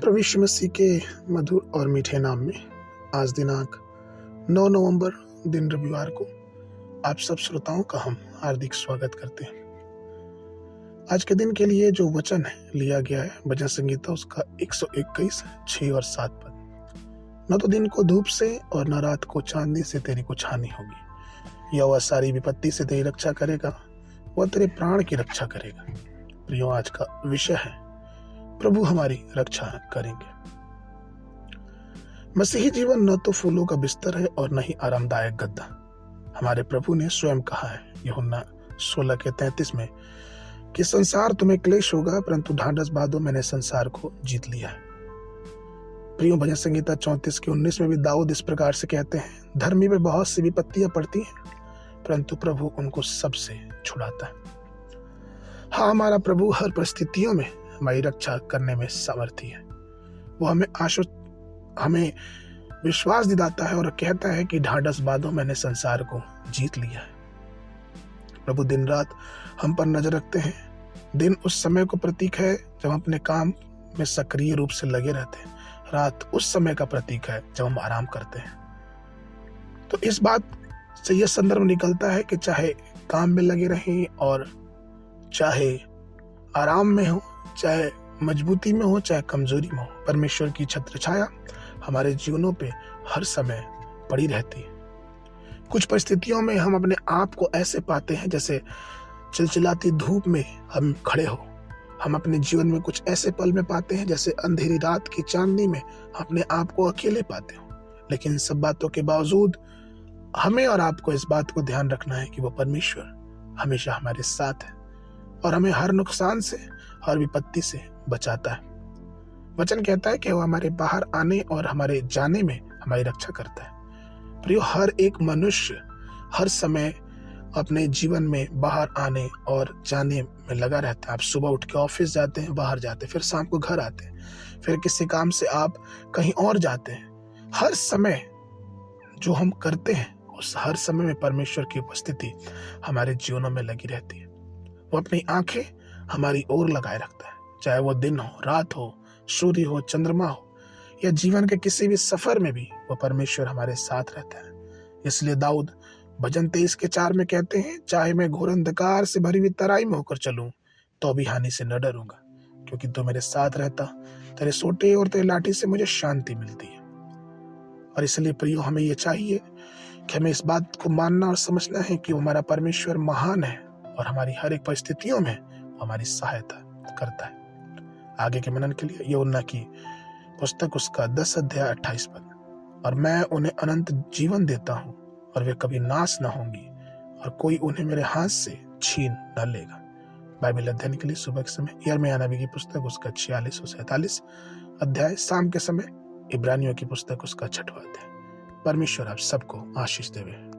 प्रभु यीशु मसीह के मधुर और मीठे नाम में आज दिनांक 9 नवंबर दिन रविवार को आप सब श्रोताओं का हम हार्दिक स्वागत करते हैं। आज के दिन के लिए जो वचन लिया गया है भजन संगीता उसका 121 6 और 7 पद। न तो दिन को धूप से और न रात को चांदनी से तेरी कुछ हानि होगी। यहोवा सारी विपत्ति से तेरी रक्षा करेगा, वह तेरे प्राण की रक्षा करेगा। प्रियो, आज का विषय है प्रभु हमारी रक्षा करेंगे। मसीही जीवन न तो फूलों का बिस्तर है और न ही आरामदायक गद्दा। हमारे प्रभु ने स्वयं कहा है यूहन्ना 16:33 में कि संसार तुम्हें क्लेश होगा, परंतु ढांढस बांधो, मैंने संसार को जीत लिया है। प्रियो, भजन संगीता 34:19 में भी दाऊद इस प्रकार से कहते हैं, धर्मी पे बहुत सी विपत्तियां पड़ती हैं, परंतु प्रभु उनको सबसे छुड़ाता है। हाँ, हमारा प्रभु हर परिस्थितियों में हमारी रक्षा करने में सामर्थ्य है। वो हमें विश्वास दिलाता है और कहता है कि ढांढस बांधो, मैंने संसार को जीत लिया है। प्रभु दिन रात हम पर नजर रखते हैं। दिन उस समय को प्रतीक है जब हम अपने काम में सक्रिय रूप से लगे रहते हैं। रात उस समय का प्रतीक है जब हम आराम करते हैं। तो इस बात से यह संदर्भ निकलता है कि चाहे काम में लगे रहें और चाहे आराम में हो, चाहे मजबूती में हो, चाहे कमजोरी में हो, परमेश्वर की छत्र छाया हमारे जीवनों पे हर समय पड़ी रहती है। कुछ परिस्थितियों में हम अपने आप को ऐसे पाते हैं जैसे चिलचिलाती धूप में हम खड़े हो। हम अपने जीवन में कुछ ऐसे पल में पाते हैं जैसे अंधेरी रात की चांदनी में अपने आप को अकेले पाते हो। लेकिन सब बातों के बावजूद हमें और आपको इस बात को ध्यान रखना है कि वो परमेश्वर हमेशा हमारे साथ है और हमें हर नुकसान से, हर विपत्ति से बचाता है। वचन कहता है कि वो हमारे बाहर आने और हमारे जाने में हमारी रक्षा करता है। प्रियो, हर एक मनुष्य हर समय अपने जीवन में बाहर आने और जाने में लगा रहता है। आप सुबह उठ के ऑफिस जाते हैं, बाहर जाते हैं, फिर शाम को घर आते हैं, फिर किसी काम से आप कहीं और जाते हैं। हर समय जो हम करते हैं उस हर समय में परमेश्वर की उपस्थिति हमारे जीवनों में लगी रहती है। वो अपनी आंखें हमारी ओर लगाए रखता है, चाहे वो दिन हो, रात हो, सूर्य हो, चंद्रमा हो, या जीवन के किसी भी सफर में भी वो परमेश्वर हमारे साथ रहता है। इसलिए दाऊद भजन 23:4 में कहते हैं, चाहे मैं घोर अंधकार से भरी हुई तराई में होकर चलूं तो भी हानि से न डरूंगा, क्योंकि तू मेरे साथ रहता, तेरे सोटे और तेरे लाठी से मुझे शांति मिलती है। और इसलिए प्रियो, हमें ये चाहिए कि हमें इस बात को मानना और समझना है कि वो हमारा परमेश्वर महान है और हमारी हर एक परिस्थितियों में हमारी सहायता करता है। आगे के मनन के लिए यूहन्ना की पुस्तक उसका 10:28 पद। और मैं उन्हें अनंत जीवन देता हूँ और वे कभी नाश न होंगी और कोई उन्हें मेरे हाथ से छीन न लेगा। बाइबल अध्ययन के लिए सुबह के समय यिर्मयाह नबी की पुस्तक उसका 46 और 47 अध्याय, शाम के समय इब्रानियों की पुस्तक उसका 6वां अध्याय। परमेश्वर आप सबको आशीष देवे।